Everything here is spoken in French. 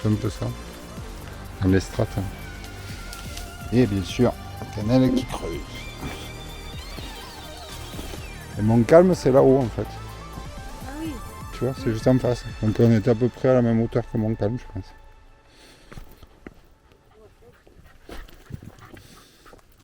Un peu ça, dans les strates. Et bien sûr, le canal qui creuse. Et mon calme, c'est là-haut en fait. Ah oui. Tu vois, c'est juste en face. Donc on est à peu près à la même hauteur que mon calme, je pense.